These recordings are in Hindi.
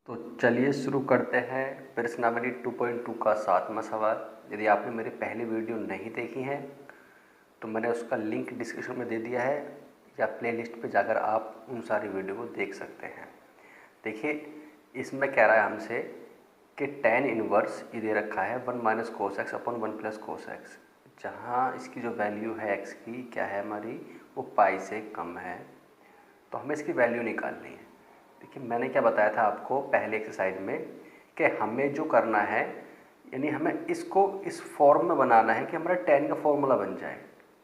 तो चलिए शुरू करते हैं प्रश्नावली 2.2 का 7वां सवाल। यदि आपने मेरी पहली वीडियो नहीं देखी है तो मैंने उसका लिंक डिस्क्रिप्शन में दे दिया है, या प्लेलिस्ट पे जाकर आप उन सारी वीडियो को देख सकते हैं। देखिए, इसमें कह रहा है हमसे कि tan इनवर्स ये दे रखा है 1 minus cos x upon 1 plus cos x, जहाँ इसकी जो वैल्यू है x की क्या है हमारी, वो पाई से कम है। तो हमें इसकी वैल्यू निकालनी है। देखिए, मैंने क्या बताया था आपको पहले एक्सरसाइज में कि हमें जो करना है, यानी हमें इसको इस फॉर्म में बनाना है कि हमारा tan का फॉर्मूला बन जाए।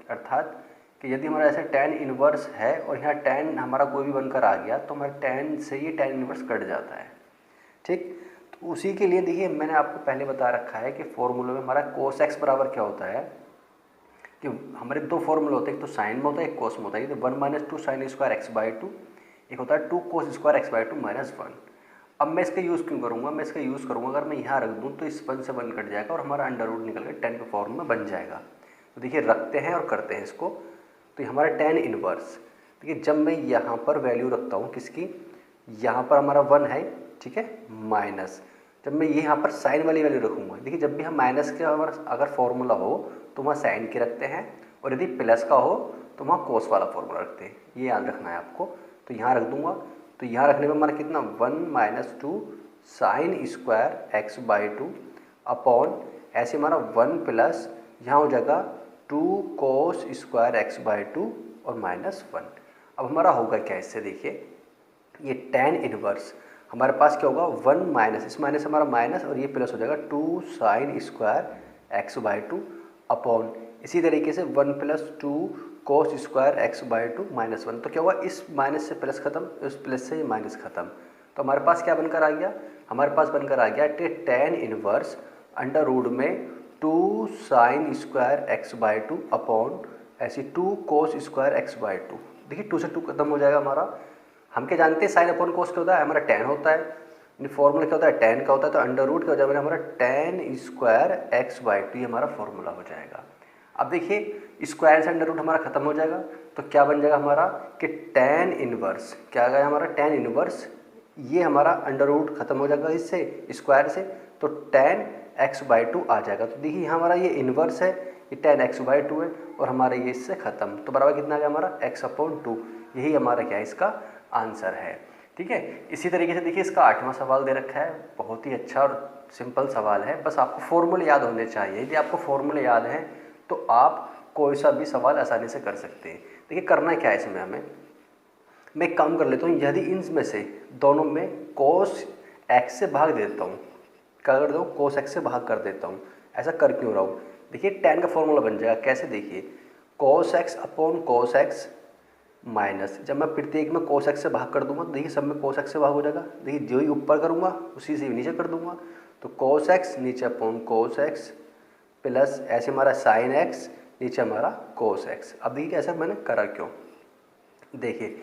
अर्थात कि यदि हमारा ऐसे tan इनवर्स है और यहाँ tan हमारा कोई भी बनकर आ गया तो हमारे tan से ये tan इनवर्स कट जाता है। ठीक, तो उसी के लिए देखिए मैंने आपको पहले बता रखा है कि फॉर्मूले में हमारा cos x बराबर क्या होता है, कि हमारे दो फॉर्मूले होते हैं, एक तो साइन में होता है एक कोस में होता है। तो 1 minus two sine square x by two, एक होता है 2 cos square x by two minus 1। अब मैं इसका यूज़ क्यों करूँगा, मैं इसका यूज़ करूँगा अगर मैं यहाँ रख दूँ तो इस 1 से 1 कट जाएगा और हमारा अंडर रूट निकल कर tan के फॉर्म में बन जाएगा। तो देखिए रखते हैं और करते हैं इसको। तो हमारा tan इनवर्स, देखिए जब मैं यहाँ पर वैल्यू रखता हूँ किसकी, यहाँ पर हमारा 1 है, ठीक है, माइनस जब मैं यहाँ पर साइन वाली वैल्यू रखूँगा। देखिए जब भी हम माइनस के हमारा अगर फॉर्मूला हो तो वहाँ साइन के रखते हैं, और यदि प्लस का हो तो वहाँ कोस वाला फॉर्मूला रखते हैं, ये याद रखना है आपको। तो यहाँ रख दूंगा, तो यहाँ रखने में हमारा कितना 1 minus two sine square x by two upon ऐसे हमारा 1 प्लस यहाँ हो जाएगा 2 cos square x by two और माइनस 1। अब हमारा होगा क्या इससे, देखिए ये tan इनवर्स हमारे पास क्या होगा 1 माइनस, इस माइनस हमारा माइनस और ये प्लस हो जाएगा 2 sine square x by two upon इसी तरीके से 1 plus 2 cos square x by two minus 1। तो क्या हुआ, इस माइनस से प्लस खत्म, इस प्लस से ये माइनस खत्म। तो हमारे पास क्या बनकर आ गया, हमारे पास बनकर आ गया tan इनवर्स अंडर रूट में 2 sine square x by two upon ऐसी 2 cos square x by two. देखिए 2 से 2 खत्म हो जाएगा हमारा। हम क्या जानते हैं साइन अपॉन कोस क्या होता है, हमारा tan होता है। फॉर्मूला क्या होता है, tan का होता है, तो अंडर रूट क्या हो जाएगा हमारा tan square x by two, ये हमारा फॉर्मूला हो जाएगा। अब देखिए स्क्वायर से अंडर रूट हमारा खत्म हो जाएगा, तो क्या बन जाएगा हमारा कि tan इनवर्स क्या आ गया हमारा tan इनवर्स, ये हमारा अंडर रूट खत्म हो जाएगा इससे स्क्वायर से, तो tan x बाई टू आ जाएगा। तो देखिए यहाँ हमारा ये इनवर्स है, ये tan x बाई टू है और हमारा ये इससे खत्म, तो बराबर कितना आ गया हमारा x अपॉन टू। यही हमारा क्या है इसका आंसर है। ठीक है, इसी तरीके से देखिए इसका 8वां सवाल दे रखा है, बहुत ही अच्छा और सिंपल सवाल है, बस आपको फॉर्मूले याद होने चाहिए। यदि आपको फॉर्मूले याद हैं तो आप कोई सा भी सवाल आसानी से कर सकते हैं। देखिए करना क्या है इसमें, हमें मैं एक काम कर लेता हूँ, यदि इनमें से दोनों में कोस एक्स से भाग देता हूँ, क्या कर देता हूँ, कोस एक्स से भाग कर देता हूँ। ऐसा कर क्यों रहा हूँ, देखिए tan का फॉर्मूला बन जाएगा कैसे, देखिए cos x upon cos x minus, जब मैं प्रत्येक में कोस एक्स से भाग कर दूंगा तो देखिए सब में कोस एक्स से भाग हो जाएगा। देखिए जो ही ऊपर करूँगा उसी से नीचे कर दूंगा, तो कोस एक्स नीचे अपॉन कोस एक्स प्लस ऐसे हमारा साइन एक्स नीचे हमारा कोस एक्स। अब देखिए ऐसा मैंने करा क्यों, देखिए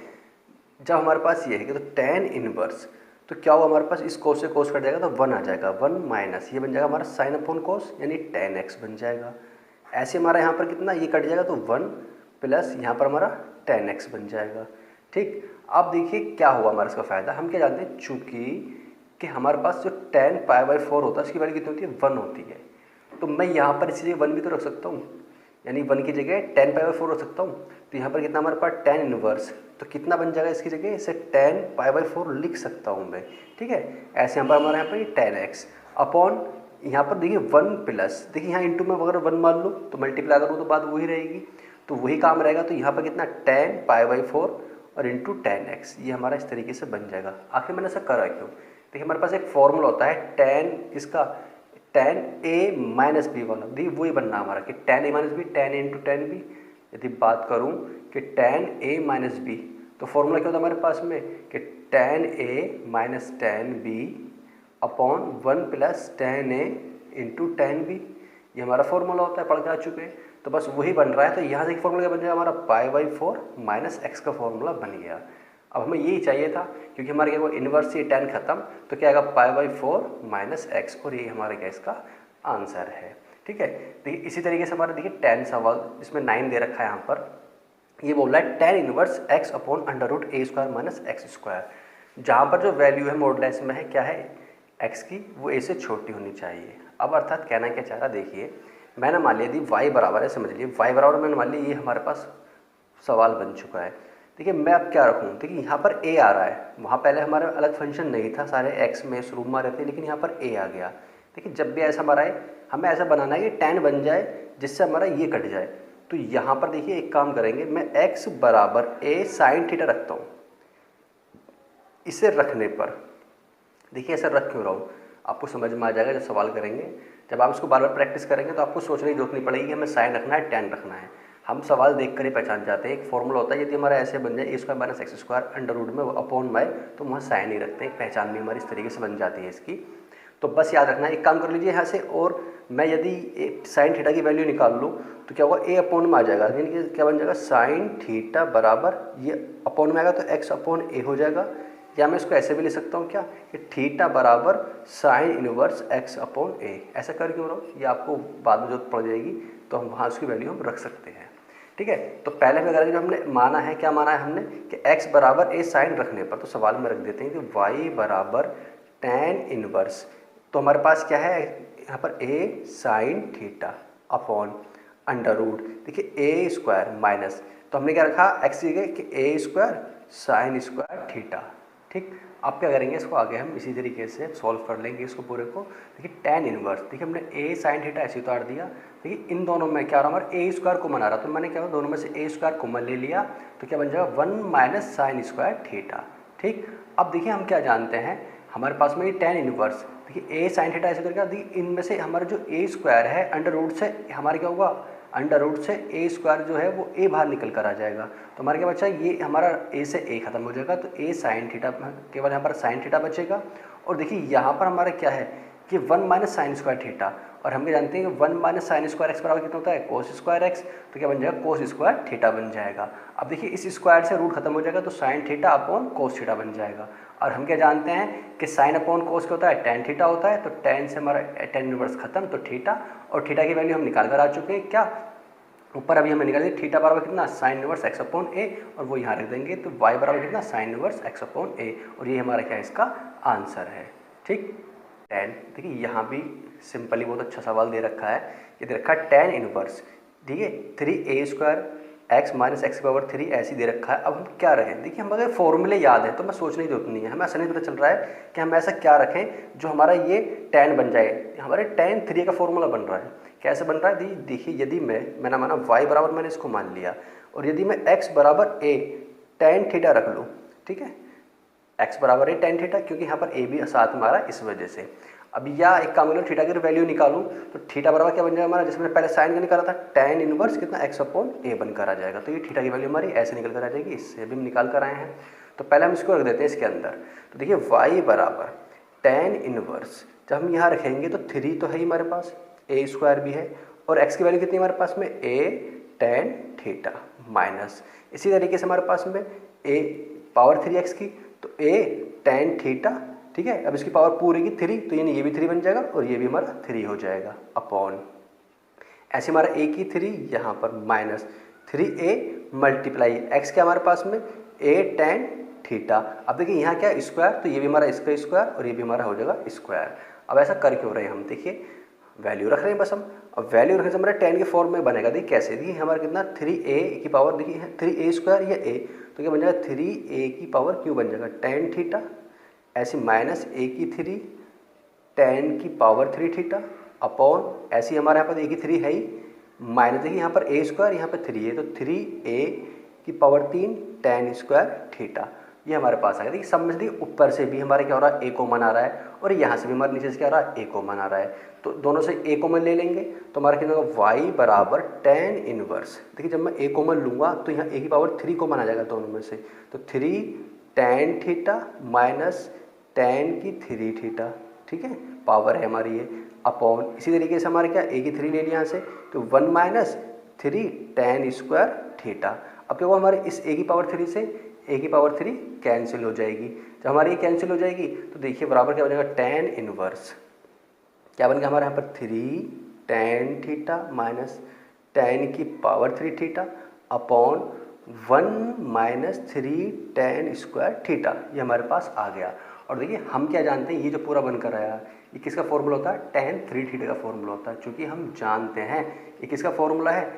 जब हमारे पास ये है कि तो tan इनवर्स, तो क्या होगा हमारे पास इस कोस से कोस कट जाएगा तो 1 आ जाएगा, 1 माइनस ये बन जाएगा हमारा साइन अपॉन कोस यानी tan x बन जाएगा। ऐसे हमारा यहाँ पर कितना ये कट जाएगा तो 1 प्लस यहाँ पर हमारा tan x बन जाएगा। ठीक, अब देखिए क्या हुआ हमारा इसका फ़ायदा, हम क्या जानते हैं, चूँकि कि हमारे पास जो tan पाई बाई 4 होता है उसकी वैल्यू कितनी होती है, 1 होती है। तो मैं यहाँ पर इसी जगह 1 भी तो रख सकता हूँ, यानी 1 की जगह tan पाई बाई 4 रख सकता हूँ। तो यहाँ पर कितना हमारे पास tan इनवर्स, तो कितना बन जाएगा इसकी जगह, इसे tan पाई बाई 4 लिख सकता हूँ मैं। ठीक है, ऐसे यहाँ पर हमारे यहाँ पर tan x अपॉन यहाँ पर देखिए 1 प्लस, देखिए यहाँ इंटू में अगर 1 मान लूँ तो मल्टीप्लाई करूँ तो बात वही रहेगी, तो वही काम रहेगा। तो यहाँ पर कितना tan पाई बाई 4 और इंटू tan x, ये हमारा इस तरीके से बन जाएगा। आखिर मैंने ऐसा करा क्यों, देखिए हमारे पास एक फॉर्मूला होता है tan किसका, tan a माइनस बी वाला, देखिए वही बनना हमारा कि tan a minus b, tan a into tan b। यदि बात करूं कि tan a माइनस बी, तो फॉर्मूला क्या होता है हमारे पास में कि tan a minus tan b upon 1 plus tan a into tan b, ये हमारा फॉर्मूला होता है, पढ़ के आ चुके हैं। तो बस वही बन रहा है, तो यहाँ से फॉर्मूला क्या बन जाएगा हमारा पाई बाई 4 माइनस एक्स का फॉर्मूला बन गया। अब हमें यही चाहिए था, क्योंकि हमारे क्या इन्वर्स ये tan खत्म, तो क्या आएगा पाई बाई 4 माइनस एक्स, और ये हमारे क्या इसका आंसर है। ठीक है, देखिए इसी तरीके से हमारा देखिए tan सवाल इसमें 9 दे रखा है, यहाँ पर ये बोल रहा है tan inverse x upon under root A square minus X square. जहाँ पर जो वैल्यू है मॉडुलस में है क्या है x की, वो a से छोटी होनी चाहिए। अब अर्थात कहना क्या चाह रहा, देखिए मैंने मान लिया यदि y बराबर है, समझ लीजिए y बराबर मैंने मान लिया, ये हमारे पास सवाल बन चुका है। देखिए मैं अब क्या रखूँ, देखिए यहाँ पर a आ रहा है, वहाँ पहले हमारा अलग फंक्शन नहीं था, सारे x में शुरू में रहते, लेकिन यहाँ पर a आ गया। देखिए जब भी ऐसा हमारा है, हमें ऐसा बनाना है कि tan बन जाए जिससे हमारा ये कट जाए। तो यहाँ पर देखिए एक काम करेंगे, मैं x बराबर a साइन थीटा रखता हूँ। इसे रखने पर देखिए ऐसा रख क्यों रहा हूँ, आपको समझ में आ जाएगा जब सवाल करेंगे। जब आप इसको बार बार प्रैक्टिस करेंगे तो आपको सोचने की जरूरत नहीं पड़ेगी कि हमें साइन रखना है tan रखना है। हम सवाल देख कर ही पहचान जाते हैं। एक फॉर्मूला होता है, यदि हमारा ऐसे बन जाए A square minus X square under root में अपॉन बाय, तो वहाँ साइन ही रखते हैं। एक पहचान भी हमारी इस तरीके से बन जाती है इसकी। तो बस याद रखना है। एक काम कर लीजिए यहाँ से, और मैं यदि साइन थीटा की वैल्यू निकाल लूँ तो क्या होगा, ए अपॉन में आ जाएगा, यानी कि क्या बन जाएगा, साइन थीटा बराबर ये अपॉन में आएगा तो एक्स अपॉन ए हो जाएगा। या मैं इसको ऐसे भी ले सकता हूँ क्या, कि थीटा बराबर साइन इनवर्स एक्स अपॉन ए। ऐसा कर क्यों रहा हूँ, ये आपको बाद में जरूरत पड़ जाएगी, तो हम वहाँ उसकी वैल्यू हम रख सकते हैं। ठीक है, तो पहले में अगर जो हमने माना है, क्या माना है हमने, कि x बराबर ए साइन रखने पर, तो सवाल में रख देते हैं कि y बराबर tan इनवर्स, तो हमारे पास क्या है यहाँ पर a sine theta upon under root, देखिए ए स्क्वायर माइनस, तो हमने क्या रखा x की जगह कि ए स्क्वायर साइन स्क्वायर थीटा। ठीक, अब क्या करेंगे, इसको आगे हम इसी तरीके से सॉल्व कर लेंगे इसको पूरे को। देखिए tan इनवर्स, देखिए हमने a साइन थीटा ऐसे उतार दिया। देखिए इन दोनों में क्या रहा, हमारा ए स्क्वायर कॉमन आ रहा, तो मैंने क्या हुआ, दोनों में से ए स्क्वायर कॉमन ले लिया, तो क्या बन जाएगा 1 माइनस साइन स्क्वायर थीटा। ठीक, अब देखिए हम क्या जानते हैं, हमारे पास में ये tan इनवर्स, देखिए ए साइन थीटा ऐसे उतर गया। देखिए इनमें से हमारा जो ए स्क्वायर है अंडर रूट से हमारे क्या होगा, अंडर रूट से ए स्क्वायर जो है वो ए बाहर निकल कर आ जाएगा, तो हमारा क्या बचा, ये हमारा ए से ए खत्म हो जाएगा, तो ए साइन थीटा, केवल यहाँ पर साइन थीटा बचेगा। और देखिए यहाँ पर हमारा क्या है कि 1 माइनस साइन स्क्वायर थीटा, और हम ये जानते हैं कि 1 माइनस साइन स्क्वायर एक्स बराबर कितना होता है, कोस स्क्वायर एक्स, तो क्या बन जाएगा, कोस स्क्वायर थीटा बन जाएगा। अब देखिए इस स्क्वायर से रूट खत्म हो जाएगा, तो sign theta upon cos theta बन जाएगा। और हम क्या जानते हैं कि साइन अपॉन कोस क्या होता है, tan थीटा होता है, तो tan से हमारा tan इनवर्स खत्म, तो थीटा, और थीटा की वैल्यू हम निकाल कर आ चुके हैं क्या, ऊपर अभी हमें निकाल दिया, थीटा बराबर कितना, साइन इनवर्स एक्स अपॉन ए, और वो यहाँ रख देंगे, तो y बराबर कितना, साइन इनवर्स एक्स अपॉन ए, और ये हमारा क्या है, इसका आंसर है। ठीक, tan, देखिए यहाँ भी सिंपली बहुत अच्छा सवाल दे रखा है, ये दे रखा है tan इनवर्स, ठीक है, 3a square x minus x power 3 ऐसी दे रखा है। अब हम क्या रखें, देखिए हम अगर फॉर्मूले याद है तो मैं सोचने की जरूरत नहीं है, हमें ऐसा नहीं पता चल रहा है कि हम ऐसा क्या रखें जो हमारा ये tan बन जाए। हमारे tan 3 का फॉर्मूला बन रहा है, कैसे बन रहा है, देखिए यदि मैंने माना y बराबर, मैंने इसको मान लिया, और यदि मैं x बराबर a tan थीटा रख लूँ, ठीक है, x बराबर a tan थीटा, क्योंकि यहाँ पर a भी साथ में आ रहा है इस वजह से। अब या एक काम करो, थीटा की वैल्यू निकालूं, तो थीटा बराबर क्या बन जाएगा हमारा, जिसमें पहले साइन का निकाला था, tan इनवर्स कितना, x अपॉन a बनकर आ जाएगा। तो ये थीटा की वैल्यू हमारी ऐसे निकल कर आ जाएगी, इससे भी हम निकाल कर आए हैं। तो पहले हम इसको रख देते हैं इसके अंदर, तो देखिए y बराबर tan इनवर्स, जब हम यहाँ रखेंगे तो 3 तो है ही हमारे पास, a स्क्वायर भी है, और x की वैल्यू कितनी हमारे पास में, a tan थीटा माइनस, इसी तरीके से हमारे पास में a पावर 3x की, तो a tan थीटा, ठीक है। अब इसकी पावर पूरी की 3, तो यानी ये भी 3 बन जाएगा और ये भी हमारा 3 हो जाएगा अपॉन, ऐसे हमारा a की 3 यहाँ पर माइनस 3a मल्टीप्लाई x क्या हमारे पास में, a tan थीटा। अब देखिए यहाँ क्या स्क्वायर, तो ये भी हमारा इसका स्क्वायर और ये भी हमारा हो जाएगा स्क्वायर। अब ऐसा कर क्यों रहे हैं हम, देखिए वैल्यू रख रहे हैं बस हम। अब वैल्यू रखने से हमारा tan के फॉर्म में बनेगा, देखिए कैसे, देखिए हमारा कितना 3a की पावर, देखिए 3a स्क्वायर या a, तो क्या बन जाएगा 3a की पावर क्यों बन जाएगा tan थीटा, ऐसे माइनस a की 3 tan की पावर 3 थीटा अपॉन, ऐसे हमारे यहाँ पर a की 3 है ही, माइनस देखिए यहाँ पर a स्क्वायर, यहाँ पर 3a, तो 3a की पावर 3 tan स्क्वायर थीटा, ये हमारे पास आ गया। देखिए सब में से देखिए ऊपर से भी हमारे क्या हो रहा है, a कॉमन आ रहा है, और यहाँ से भी हमारे नीचे से क्या आ रहा है, a कॉमन आ रहा है, तो दोनों से a कॉमन ले लेंगे, तो हमारा कितना होगा y बराबर tan इनवर्स। देखिए जब मैं a कॉमन लूँगा तो यहाँ a की पावर 3 कॉमन आ जाएगा दोनों में से, तो 3 tan थीटा माइनस tan की 3 थीटा, ठीक है, पावर है हमारी ये अपॉन, इसी तरीके से हमारे क्या a की 3 ले लिया यहाँ से, तो 1 माइनस 3 tan स्क्वायर थीटा। अब क्या हुआ हमारे इस a की पावर 3 से a की पावर 3 कैंसिल हो जाएगी, जब हमारी ये कैंसिल हो जाएगी तो देखिए बराबर क्या हो जाएगा tan इनवर्स, क्या बन गया हमारे यहाँ पर 3 tan थीटा माइनस tan की power 3 theta upon 1 minus 3 tan square theta, ये हमारे पास आ गया। और देखिए हम क्या जानते हैं, ये जो पूरा बनकर आया ये किसका फॉर्मूला होता है, tan 3 थीटा का फॉर्मूला होता है। चूँकि हम जानते हैं ये किसका फॉर्मूला है,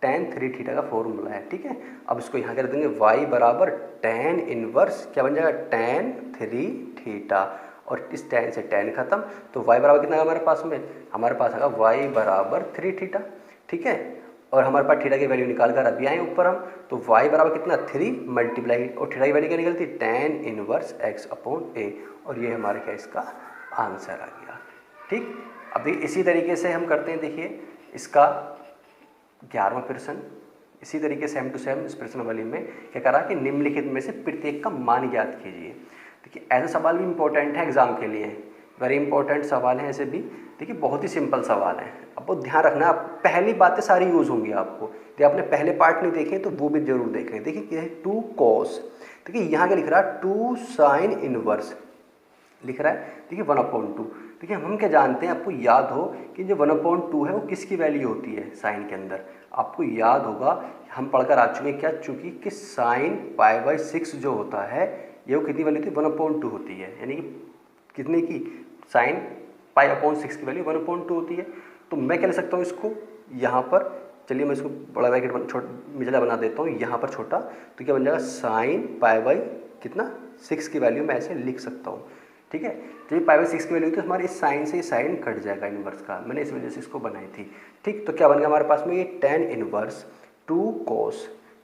tan 3 थीटा का फॉर्मूला है, ठीक है। अब इसको यहाँ कर देंगे y बराबर tan इनवर्स क्या बन जाएगा, tan 3 थीटा, और इस tan से tan खत्म, तो y बराबर कितना हमारे पास में, हमारे पास आएगा y बराबर 3 थीटा, ठीक है। और हमारे पास थीटा की वैल्यू निकाल कर अभी आए ऊपर हम, तो y बराबर कितना 3 मल्टीप्लाई, और थीटा की वैल्यू क्या निकलती, tan inverse x upon a, और ये हमारे क्या इसका आंसर आ गया, ठीक। अब देखिए इसी तरीके से हम करते हैं, देखिए इसका 11वां प्रश्न, इसी तरीके से सेम टू सेम इस प्रश्नावली में क्या करा कि निम्नलिखित में से प्रत्येक का मान ज्ञात कीजिए। देखिए ऐसे सवाल भी इंपॉर्टेंट है एग्जाम के लिए, वेरी इंपॉर्टेंट सवाल हैं ऐसे भी। देखिए बहुत ही सिंपल सवाल है, आपको ध्यान रखना है, पहली बातें सारी यूज़ होंगी आपको। यदि आपने पहले पार्ट नहीं देखे तो वो भी जरूर देख लें। देखिए क्या है, 2 cos, देखिए यहाँ क्या लिख रहा है, 2 sin इनवर्स लिख रहा है, देखिए 1/2। देखिए हम क्या जानते हैं, आपको याद हो कि जो 1/2 है वो किसकी वैल्यू होती है साइन के अंदर, आपको याद होगा हम पढ़कर आ चुके हैं क्या, चूँकि कि साइन π/6 जो होता है ये वो कितनी वैल्यू होती है, 1/2 होती है, यानी कि कितने की, साइन π/6 की वैल्यू 1/2 होती है। तो मैं क्या ले सकता हूँ इसको यहाँ पर, चलिए मैं इसको बड़ा ब्रैकेट मिचला बना देता हूँ, यहाँ पर छोटा, तो क्या बन जाएगा साइन π/कितना 6 की वैल्यू मैं ऐसे लिख सकता हूँ, ठीक है। तो ये π/6 की वैल्यू तो हमारे इस साइन से ये साइन कट जाएगा इनवर्स का, मैंने इस वजह से इसको बनाई थी, ठीक। तो क्या बन गया हमारे पास में, ये tan इनवर्स 2 cos,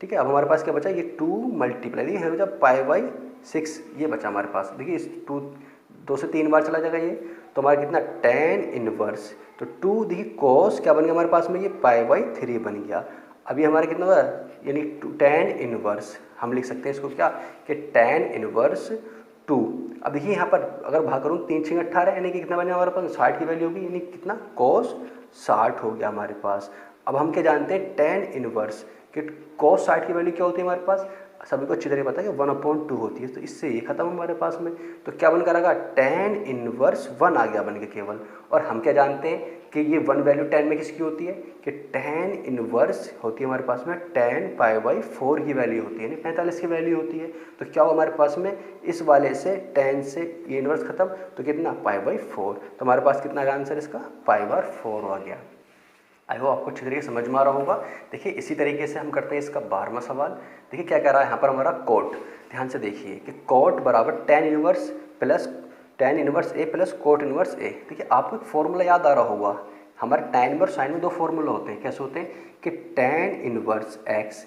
ठीक है। अब हमारे पास क्या बचा, ये 2 मल्टीप्लाई, देखिए बचा π/6, ये बचा हमारे पास। देखिए इस 2 से 3 बार चला जाएगा ये, तो हमारा कितना tan इनवर्स, तो 2 देखिए cos क्या बन गया हमारे पास में, ये π/3 बन गया। अभी हमारे कितना हुआ, यानी tan इनवर्स हम लिख सकते हैं इसको क्या, कि tan इनवर्स 2। अब देखिए यहाँ पर अगर भाग करूँ 3 6 18, यानी कि कितना बने हमारे पास, 60 की वैल्यू होगी, यानी कितना cos 60 हो गया हमारे पास। अब हम क्या जानते हैं, tan इनवर्स कि cos 60 की वैल्यू क्या होती है हमारे पास, सभी को अच्छी तरह पता है कि 1/2 होती है, तो इससे ये खत्म हमारे पास में। तो क्या बनकर आएगा, tan इनवर्स 1 आ गया बन के केवल। और हम क्या जानते हैं कि ये 1 वैल्यू tan में किसकी होती है, कि tan इनवर्स होती है हमारे पास में tan π/4 की वैल्यू होती है, यानी 45 की वैल्यू होती है। तो क्या हो हमारे पास में, इस वाले से tan से ये इनवर्स खत्म, तो कितना π/4, तो हमारे पास कितना आंसर इसका π/4 आ गया। आई होप आपको अच्छी तरीके से समझ में आ रहा होगा। देखिए इसी तरीके से हम करते हैं इसका 12वां सवाल। देखिए क्या कह रहा है यहाँ पर हमारा कोट, ध्यान से देखिए कि कोट बराबर tan inverse a plus cot inverse a। देखिए आपको एक फॉर्मूला याद आ रहा होगा, हमारे tan इनवर्स साइन में 2 फॉर्मूला होते हैं, कैसे होते हैं कि tan inverse x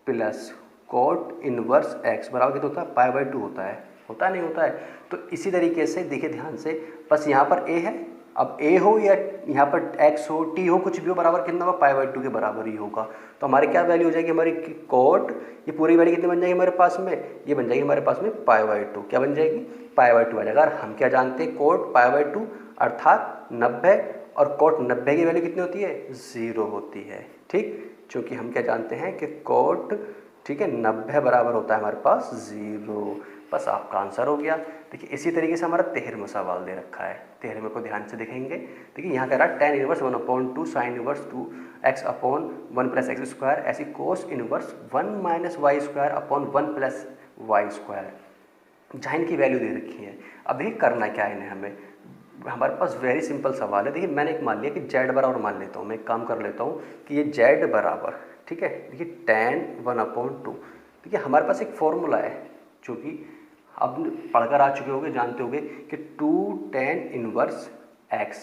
plus cot inverse x बराबर कितना होता है, π/2 होता है नहीं होता है। तो इसी तरीके से देखिए ध्यान से, बस यहाँ पर a है, अब a हो या यहाँ पर x हो t हो कुछ भी हो, बराबर कितना होगा, π/2 के बराबर ही होगा। तो हमारी क्या वैल्यू हो जाएगी, हमारी कोट, ये पूरी वैल्यू कितनी बन जाएगी हमारे पास में, ये बन जाएगी हमारे पास में π/2, क्या बन जाएगी, π/2 आ जाएगा। और हम क्या जानते हैं, कोट π/2 अर्थात 90, और कोट 90 की वैल्यू कितनी होती है, 0 होती है, ठीक। चूँकि हम क्या जानते हैं कि कोट, ठीक है, 90 बराबर होता है हमारे पास 0, बस आपका आंसर हो गया। देखिए इसी तरीके से हमारा 13वां सवाल दे रखा है, 13वें को ध्यान से देखेंगे। देखिए यहाँ कह रहा है tan inverse 1/2 sine inverse 2x upon 1 plus X square, ऐसी cos inverse 1 minus Y square upon 1 plus Y square, जहाँ इनकी वैल्यू दे रखी है। अब ये करना क्या है इन्हें, हमें, हमारे पास वेरी सिंपल सवाल है। देखिए मैंने एक मान लिया कि z बराबर मान लेता हूँ, मैं एक काम कर लेता हूँ कि ये z बराबर, ठीक है, देखिए tan 1/2, देखिए हमारे पास एक फॉर्मूला है, चूँकि अब पढ़कर आ चुके होंगे, जानते होंगे कि 2 tan इनवर्स x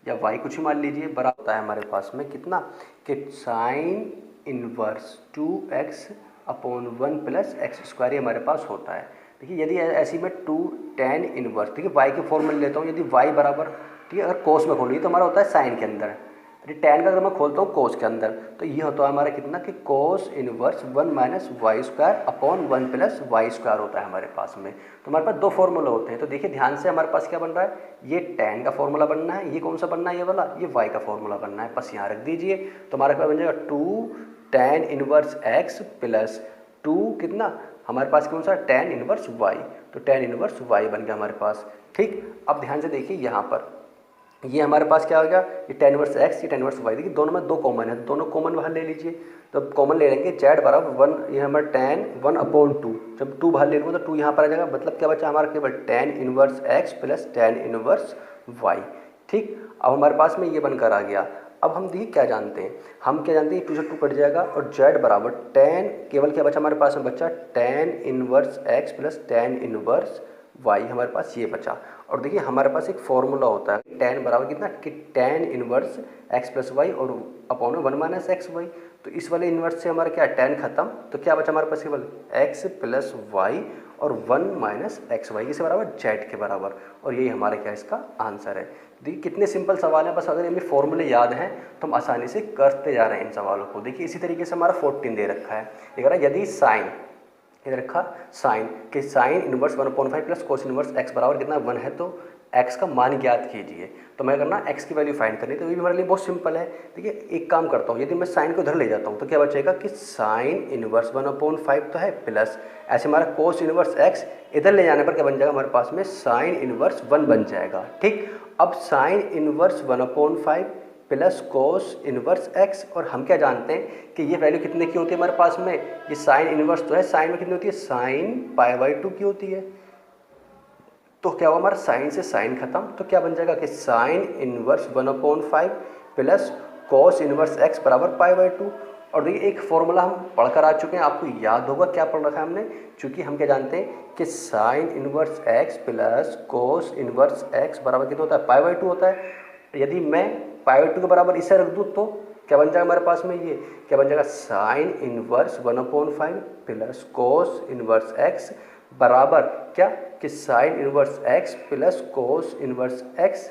या y कुछ ही मान लीजिए, बराबर होता है हमारे पास में कितना, कि sign inverse 2x upon 1 plus X square, ये हमारे पास होता है। देखिए यदि ऐसी मैं 2 tan इनवर्स, देखिए y के फॉर्मूले लेता हूँ, यदि y बराबर, ठीक है, अगर कोस में खोलिए तो हमारा होता है साइन के अंदर, यदि tan का अगर मैं खोलता हूँ कोस के अंदर, तो ये होता है हमारा कितना, कि cos inverse 1 minus Y square upon 1 plus Y square होता है हमारे पास में। तो हमारे पास 2 फॉर्मूला होते हैं। तो देखिए ध्यान से हमारे पास क्या बन रहा है, ये tan का फॉर्मूला बनना है, ये कौन सा बनना है, ये वाला, ये y का फॉर्मूला बनना है, बस यहाँ रख दीजिए। तो हमारे पास बन जाएगा 2 tan इनवर्स x प्लस 2 कितना, हमारे पास कौन सा, tan इनवर्स y, तो tan इनवर्स y बन गया हमारे पास, ठीक। अब ध्यान से देखिए यहाँ पर ये हमारे पास क्या हो गया, ये tan इनवर्स x, ये tan इनवर्स y। देखिए दोनों में 2 कॉमन है, दोनों कॉमन बाहर ले लीजिए। तो अब कॉमन ले लेंगे z बराबर 1, ये हमारा tan 1/2। जब 2 बाहर ले लूँगा तो 2 यहाँ पर आ जाएगा, मतलब क्या बचा हमारा केवल tan inverse x plus tan inverse y। ठीक, अब हमारे पास में ये बनकर आ गया। अब हम देखिए क्या जानते हैं, हम क्या जानते हैं 2 से 2 कट जाएगा और z बराबर tan, केवल क्या बचा हमारे पास में बचा tan inverse x plus tan inverse y, हमारे पास ये बचा। और देखिए हमारे पास एक फॉर्मूला होता है tan बराबर कितना, कि tan inverse x plus y और अपॉन 1 माइनस एक्स वाई। तो इस वाले इन्वर्स से हमारा क्या tan खत्म, तो क्या बचा हमारे पास केवल x प्लस वाई और 1 माइनस एक्स वाई, किसके बराबर, z के बराबर। और यही हमारे क्या इसका आंसर है। देखिए कितने सिंपल सवाल हैं, बस अगर हमें फॉर्मूले याद हैं तो हम आसानी से करते जा रहे हैं इन सवालों को। देखिए इसी तरीके से हमारा 14 दे रखा है, ये कह रहा है यदि साइन, इधर रखा साइन कि sine inverse 1/5 plus cos inverse x बराबर कितना 1 है, तो x का मान ज्ञात कीजिए। तो मैं करना x की वैल्यू फाइंड करनी, तो ये भी हमारे लिए बहुत सिंपल है। देखिए एक काम करता हूँ, यदि मैं साइन को उधर ले जाता हूँ तो क्या बचेगा कि साइन इनवर्स 1/5 तो है प्लस, ऐसे हमारा कोस इनवर्स x इधर ले जाने पर क्या बन जाएगा हमारे पास में साइन इनवर्स 1 बन जाएगा। ठीक, अब sine inverse 1/5 plus cos inverse x, और हम क्या जानते हैं कि ये वैल्यू कितने की होती है हमारे पास में, ये साइन इनवर्स तो है, साइन में कितनी होती है, साइन π/2 की होती है। तो क्या हुआ हमारा साइन से साइन खत्म, तो क्या बन जाएगा कि sine inverse 1/5 plus cos inverse x बराबर π/2। और देखिए एक फॉर्मूला हम पढ़कर आ चुके हैं, आपको याद होगा क्या पढ़ रखा है हमने, चूँकि हम क्या जानते हैं कि sine inverse x plus cos inverse x बराबर कितना होता है, π/2 होता है। यदि मैं π/2 के बराबर इसे रख दूँ तो क्या बन जाएगा हमारे पास में, ये क्या बन जाएगा sine inverse 1/5 plus cos inverse x बराबर क्या, कि sine inverse x plus cos inverse x।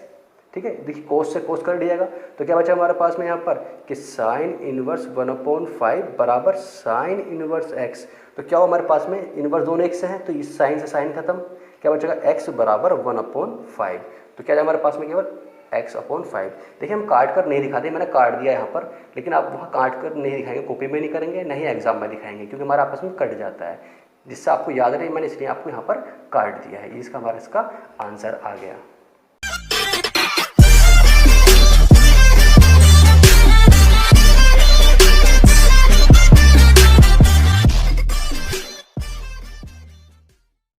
ठीक है, देखिए कोस से कोस कर दिएगा तो क्या बचा हमारे पास में यहाँ पर कि साइन इनवर्स 1/5 बराबर साइन इनवर्स x। तो क्या हो हमारे पास में इनवर्स दोनों एक से हैं, तो इस साइन से साइन खत्म, क्या बचेगा x बराबर 1/5। तो क्या हमारे पास में केवल x/5। देखिए हम काट कर नहीं दिखाते, मैंने काट दिया यहाँ पर, लेकिन आप वहाँ काट कर नहीं दिखाएंगे, कॉपी में नहीं करेंगे, नहीं एग्जाम में दिखाएंगे, क्योंकि हमारा आपस में कट जाता है। जिससे आपको याद रहे, मैंने इसलिए आपको यहाँ पर काट दिया है। इसका हमारा इसका आंसर आ गया।